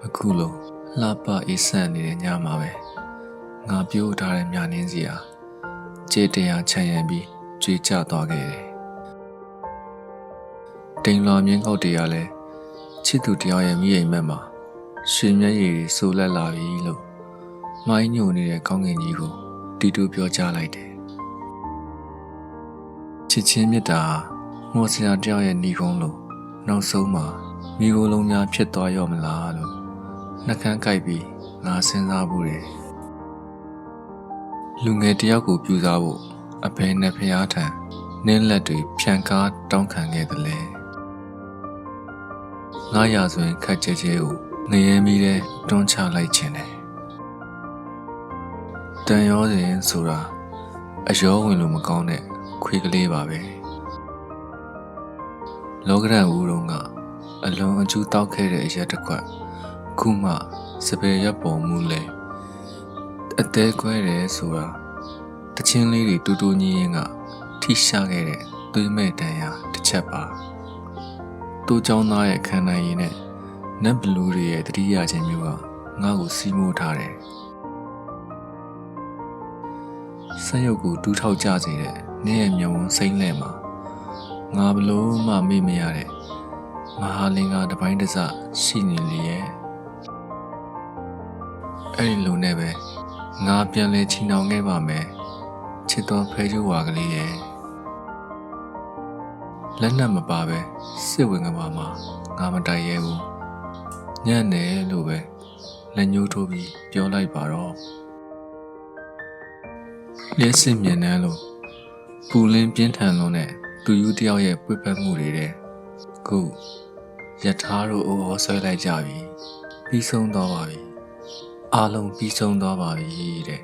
အခုလိုလှပအေးဆန်းနေတဲ့ညမှာပဲငါပြိုးထားတဲ့မြနှင်းစီဟာကြေးတရားချမ်းရံပြီးကြွေကျသွားခဲ့တယ်။တိမ်လွာမြင်းကုတ်တွေကလည်းချစ်သူတယောက်ရဲ့မိအိမ်မက်မှာရွှေမျက်ရည်တွေဆိုလက်လာပြီလို့မိုင်းညိုနေတဲ့ကောင်းကင်ကြီးကိုတီတူပြောကြားလိုက်တယ်။ချစ်ချင်းမြတ်တာမော်စရာတယောက်ရဲ့ညီကုန်းလို့နောက်ဆုံးမှာမိโกလုံးများဖြစ်သွားရော့မလားလို့နှကန်းကြိုက်ပြီးငါစဉ်းစားဘူးတယ်လူငယ်တယောက်ကိုပြူစားဖို့အဖေနဲ့ဖျားထံနင်းလက်တွေဖြန်ကားတောင်းခံခဲ့တယ်လေငါရဆိုရင်ခက်ကြဲကြဲကိုငရဲမီးတဲ့တွန်းချလိုက်ခြင်းတယ်တန်ရောစဉ်ဆိုတာအရောဝင်လို့မကောင်းတဲ့ခွေးကလေးပါပဲလောကရန်ဦးတုံးကအလွန်အကျူးတောက်ခဲ့တဲ့အရက်တစ်ခွက်ခုမှစပယ်ရပ်ပေါ်မှုလဲအသေးခွဲတယ်ဆိုတာတချင်းလေးတွေတူတူညီရင်းကထိရှာခဲ့တဲ့သွေးမဲ့တန်ရာတစ်ချက်ပါတူးချောင်းသားရဲ့ခန္ဓာရည်နဲ့နတ်ဘလူးတွေရဲ့တတိယချင်းမျိုးကငါ့ကိုစီးမိုးထားတယ်ဆက်ရုပ်ကိုတူးထောက်ကြစေတဲ့နေ့ရဲ့မျက်ဝန်းစိမ့်လဲမှာငါဘလို့မှမေ့မရတဲ့မဟာလင်္ကာတပိုင်းတစရှိနေလေရဲ့အဲ့ဒီလိုနဲ့ပဲငါပြန်လဲချီနှောင်ခဲ့ပါမယ်ချစ်တော်ဖဲကျူဝါကလေးရဲ့လက်နက်မပါပဲစစ်ဝင်ကဘာမှာငါမတိုက်ရဲဘူးညံ့တယ်လို့ပဲလက်ညှိုးထိုးပြီးပြောလိုက်ပါတော့လက်စစ်မြင်တယ်လို့ပူလင်းပြင်းထန်လုံးနဲ့သူယူတယောက်ရဲ့ပွေ့ပတ်မှုတွေတဲ့ခုယထာတို့အိုးအော်ဆွဲလိုက်ကြပြီပြီးဆုံးသွားပါပြီအားလုံးပြီးဆုံးသွားပါပြီတဲ့